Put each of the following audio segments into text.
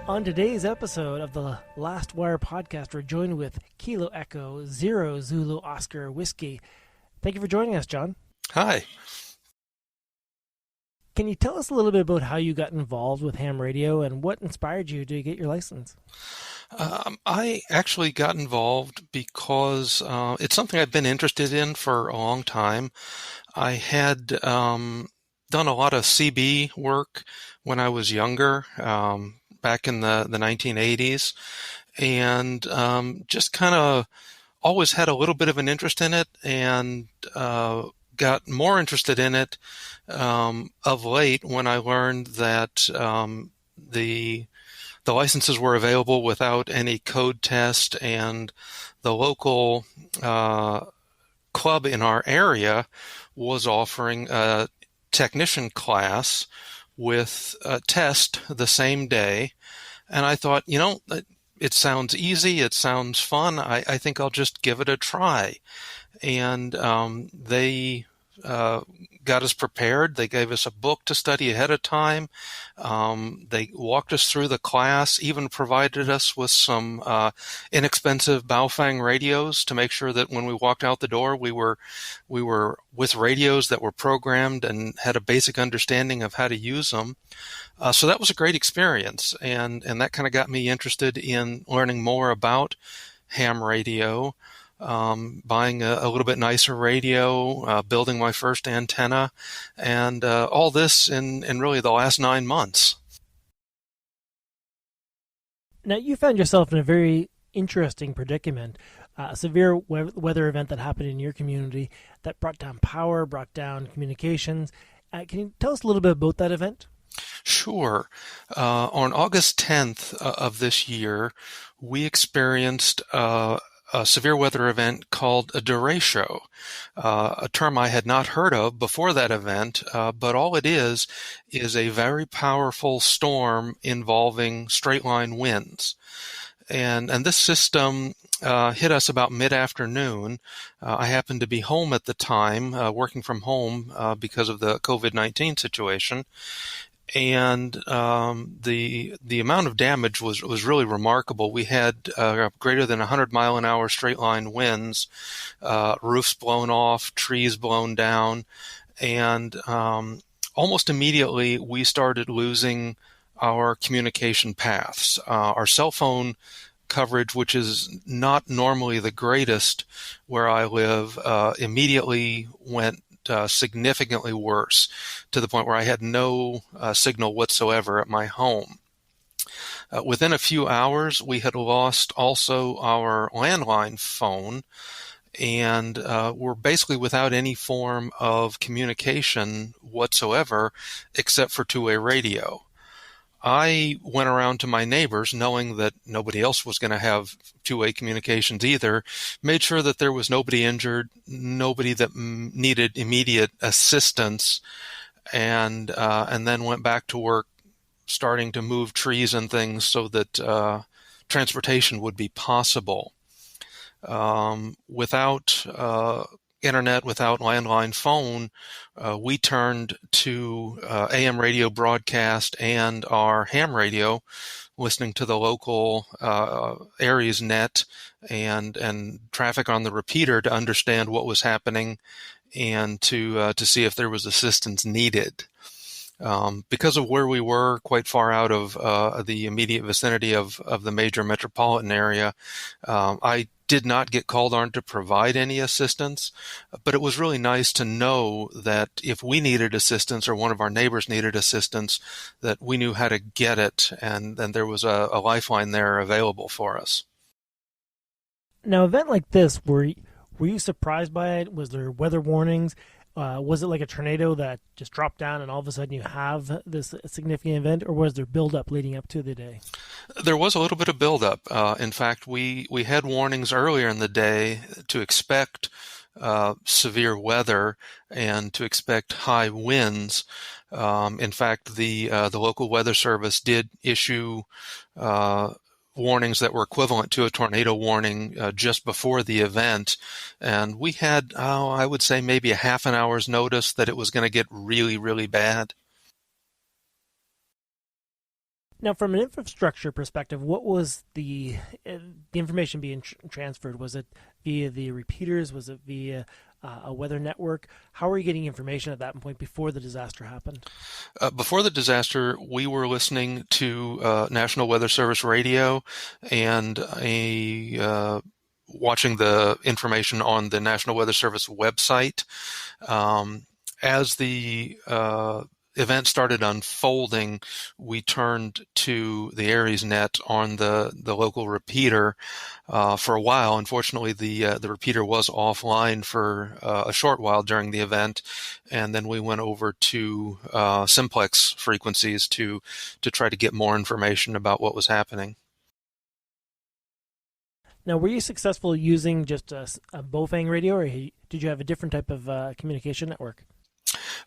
On today's episode of the Last Wire podcast, we're joined with Kilo Echo Zero Zulu Oscar Whiskey. Thank you for joining us, John. Hi. Can you tell us a little bit about how you got involved with ham radio and what inspired you to get your license? I actually got involved because it's something I've been interested in for a long time. I had done a lot of CB work when I was younger, back in the 1980s, and just kind of always had a little bit of an interest in it, and got more interested in it of late when I learned that the licenses were available without any code test, and the local club in our area was offering a technician class with a test the same day. And I thought, it sounds easy, it sounds fun, I think I'll just give it a try. And they got us prepared. They gave us a book to study ahead of time. They walked us through the class, even provided us with some inexpensive Baofeng radios to make sure that when we walked out the door, we were with radios that were programmed and had a basic understanding of how to use them. So that was a great experience, and that kind of got me interested in learning more about ham radio. Buying a little bit nicer radio, building my first antenna, and all this in really the last 9 months. Now, you found yourself in a very interesting predicament, a severe weather event that happened in your community that brought down power, brought down communications. Can you tell us a little bit about that event? Sure. On August 10th of this year, we experienced a severe weather event called a Derecho, a term I had not heard of before that event, but all it is a very powerful storm involving straight line winds. And this system hit us about mid-afternoon. I happened to be home at the time, working from home because of the COVID-19 situation. And the amount of damage was really remarkable. We had greater than 100-mile-an-hour straight-line winds, roofs blown off, trees blown down, and almost immediately we started losing our communication paths. Our cell phone coverage, which is not normally the greatest where I live, immediately went significantly worse, to the point where I had no signal whatsoever at my home. Within a few hours, we had lost also our landline phone, and were basically without any form of communication whatsoever except for two-way radio. I went around to my neighbors, knowing that nobody else was going to have two-way communications either, made sure that there was nobody injured, nobody that needed immediate assistance, and then went back to work starting to move trees and things so that transportation would be possible. Without internet, without landline phone, we turned to AM radio broadcast and our ham radio, listening to the local areas net and traffic on the repeater to understand what was happening and to see if there was assistance needed. Because of where we were, quite far out of the immediate vicinity of the major metropolitan area, I did not get called on to provide any assistance, but it was really nice to know that if we needed assistance or one of our neighbors needed assistance, that we knew how to get it, and then there was a lifeline there available for us. Now, an event like this, were you surprised by it? Was there weather warnings? Was it like a tornado that just dropped down and all of a sudden you have this significant event, or was there buildup leading up to the day? There was a little bit of buildup. In fact, we had warnings earlier in the day to expect severe weather and to expect high winds. In fact, the local weather service did issue warnings that were equivalent to a tornado warning just before the event. And we had, I would say, maybe a half an hour's notice that it was going to get really, really bad. Now, from an infrastructure perspective, what was the information being transferred? Was it via the repeaters? Was it via a weather network? How were you getting information at that point before the disaster happened? Before the disaster, we were listening to National Weather Service radio and watching the information on the National Weather Service website. As the event started unfolding, we turned to the AriesNet on the local repeater for a while. Unfortunately, the repeater was offline for a short while during the event, and then we went over to simplex frequencies to try to get more information about what was happening. Now, were you successful using just a Bofang radio, or did you have a different type of communication network?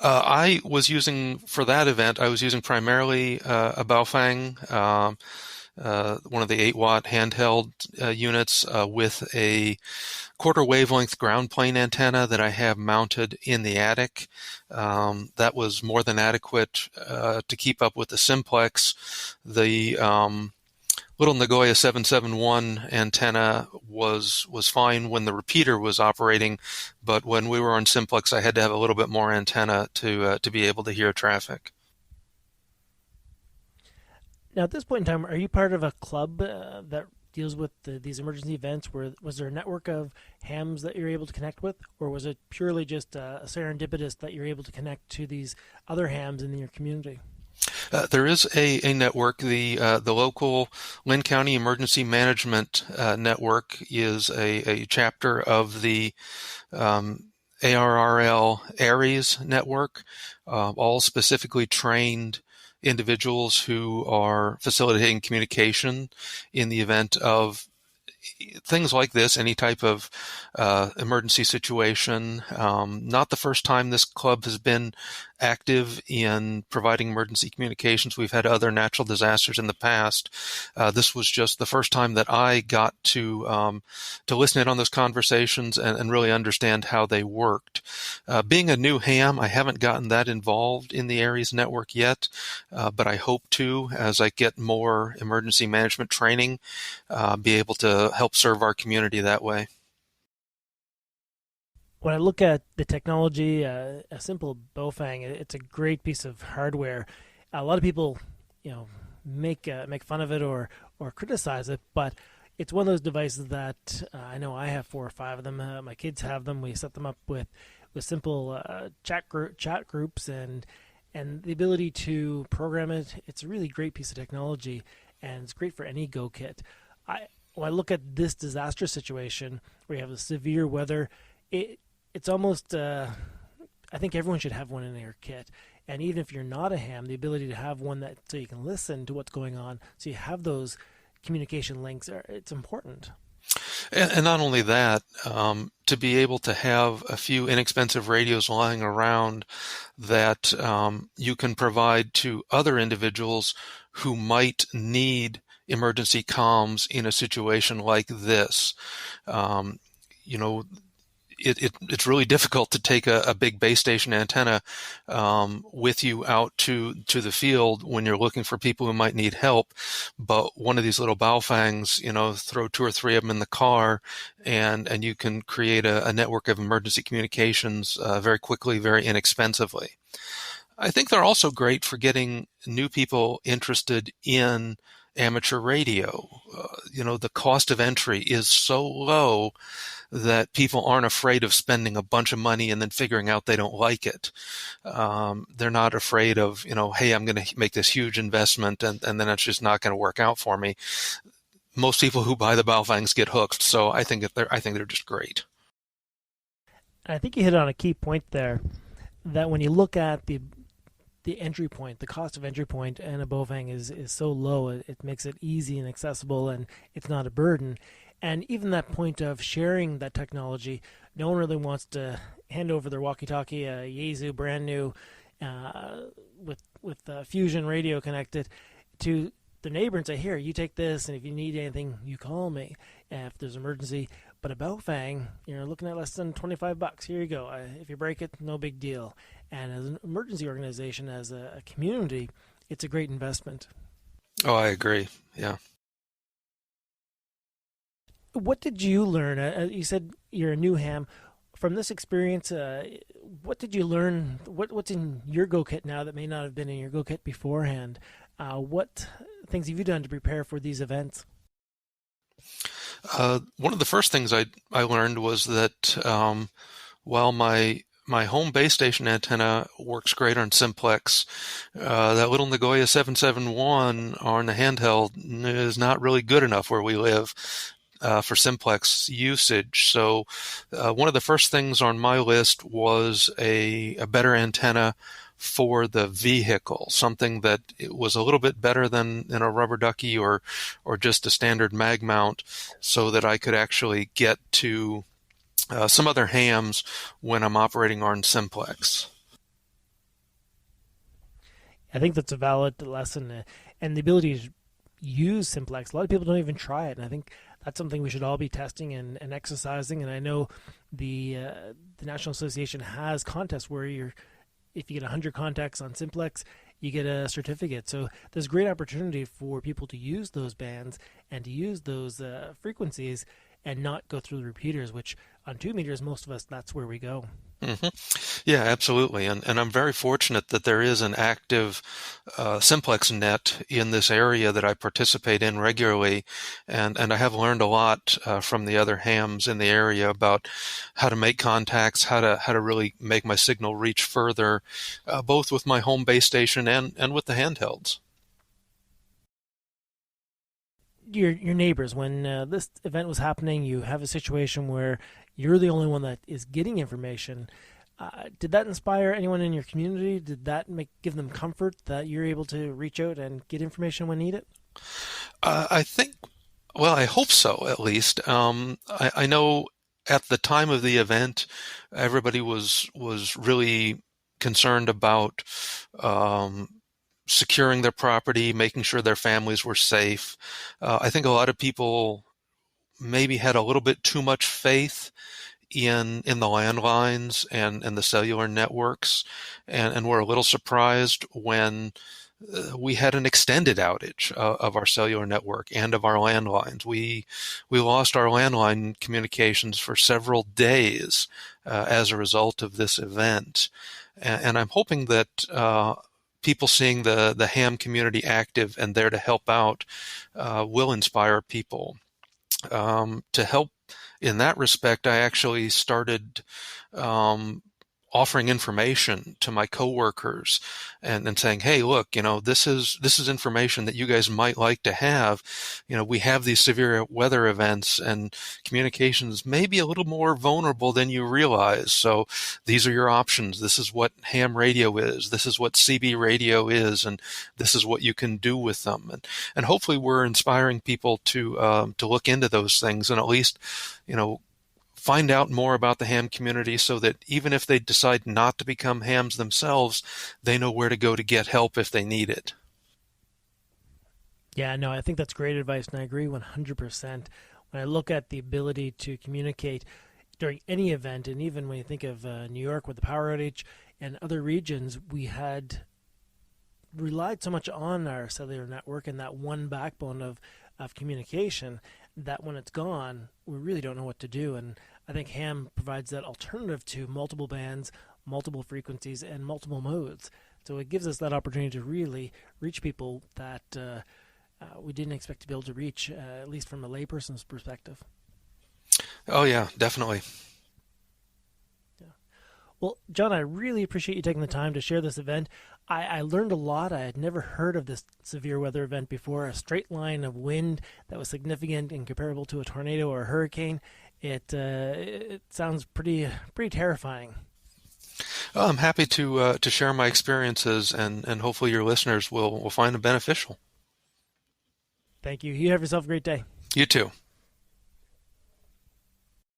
I was using, for that event, I was using primarily a Baofeng, one of the 8-watt handheld units with a quarter wavelength ground plane antenna that I have mounted in the attic. That was more than adequate to keep up with the simplex. The little Nagoya 771 antenna was fine when the repeater was operating, but when we were on simplex, I had to have a little bit more antenna to be able to hear traffic. Now, at this point in time, are you part of a club that deals with these emergency events? Was there a network of hams that you're able to connect with, or was it purely just serendipitous that you're able to connect to these other hams in your community? There is a network. The local Lynn County Emergency Management Network is a chapter of the ARRL ARES network, all specifically trained individuals who are facilitating communication in the event of things like this, any type of emergency situation. Not the first time this club has been active in providing emergency communications. We've had other natural disasters in the past. This was just the first time that I got to listen in on those conversations and really understand how they worked. Being a new ham, I haven't gotten that involved in the ARES network yet, but I hope to, as I get more emergency management training, be able to help serve our community that way. When I look at the technology, a simple Bofang, it's a great piece of hardware. A lot of people, make fun of it or criticize it, but it's one of those devices that I know I have 4 or 5 of them. My kids have them. We set them up with simple chat groups and the ability to program it. It's a really great piece of technology, and it's great for any Go kit. When I look at this disaster situation where you have the severe weather, it's almost, I think everyone should have one in their kit. And even if you're not a ham, the ability to have one so you can listen to what's going on, so you have those communication links, it's important. And not only that, to be able to have a few inexpensive radios lying around that you can provide to other individuals who might need emergency comms in a situation like this. It's really difficult to take a big base station antenna with you out to the field when you're looking for people who might need help. But one of these little Baofangs, throw 2 or 3 of them in the car, and you can create a network of emergency communications very quickly, very inexpensively. I think they're also great for getting new people interested in amateur radio. The cost of entry is so low that people aren't afraid of spending a bunch of money and then figuring out they don't like it. They're not afraid of, hey, I'm going to make this huge investment and then it's just not going to work out for me. Most people who buy the Baofangs get hooked, so I think they're just great. I think you hit on a key point there, that when you look at the entry point, the cost of entry point, and a Bofang is so low, it makes it easy and accessible, and it's not a burden. And even that point of sharing that technology, no one really wants to hand over their walkie-talkie, a Yaesu brand new, with Fusion radio connected, to the neighbor and say, here, you take this, and if you need anything, you call me if there's an emergency. But a Baofang, you're looking at less than $25. Here you go. If you break it, no big deal. And as an emergency organization, as a community, it's a great investment. Oh, I agree. Yeah. What did you learn? You said you're a new ham. From this experience, what did you learn? What's in your Go Kit now that may not have been in your Go Kit beforehand? What things have you done to prepare for these events? One of the first things I learned was that while my home base station antenna works great on simplex, that little Nagoya 771 on the handheld is not really good enough where we live for simplex usage. So one of the first things on my list was a better antenna for the vehicle, something that it was a little bit better than in a rubber ducky or just a standard mag mount, so that I could actually get to some other hams when I'm operating on simplex. I think that's a valid lesson, and the ability to use simplex. A lot of people don't even try it, and I think that's something we should all be testing and exercising. And I know the National Association has contests where if you get 100 contacts on simplex, you get a certificate. So there's great opportunity for people to use those bands and to use those frequencies and not go through the repeaters, which on 2 meters, most of us, that's where we go. hmm Yeah, absolutely. And I'm very fortunate that there is an active simplex net in this area that I participate in regularly. And I have learned a lot from the other hams in the area about how to make contacts, how to really make my signal reach further, both with my home base station and with the handhelds. Your neighbors, when this event was happening, you have a situation where you're the only one that is getting information. Did that inspire anyone in your community? Did that give them comfort that you're able to reach out and get information when needed? I think, well, I hope so, at least. I know at the time of the event, everybody was really concerned about um, securing their property, making sure their families were safe. I think a lot of people maybe had a little bit too much faith in the landlines and the cellular networks, and were a little surprised when we had an extended outage of our cellular network and of our landlines. We lost our landline communications for several days as a result of this event, and I'm hoping that people seeing the ham community active and there to help out will inspire people. To help in that respect, I actually started offering information to my coworkers and saying, "Hey, look, this is information that you guys might like to have. We have these severe weather events, and communications may be a little more vulnerable than you realize. So these are your options. This is what ham radio is. This is what CB radio is, and this is what you can do with them." And hopefully, we're inspiring people to look into those things and at least, find out more about the ham community, so that even if they decide not to become hams themselves, they know where to go to get help if they need it. Yeah, no, I think that's great advice, and I agree 100%. When I look at the ability to communicate during any event, and even when you think of New York with the power outage and other regions, we had relied so much on our cellular network and that one backbone of communication that when it's gone, we really don't know what to do. And I think ham provides that alternative to multiple bands, multiple frequencies, and multiple modes. So it gives us that opportunity to really reach people that we didn't expect to be able to reach, at least from a layperson's perspective. Oh yeah, definitely. Yeah. Well, John, I really appreciate you taking the time to share this event. I learned a lot. I had never heard of this severe weather event before. A straight line of wind that was significant and comparable to a tornado or a hurricane. It sounds pretty terrifying. I'm happy to share my experiences, and hopefully your listeners will find them beneficial. Thank you. You have yourself a great day. You too.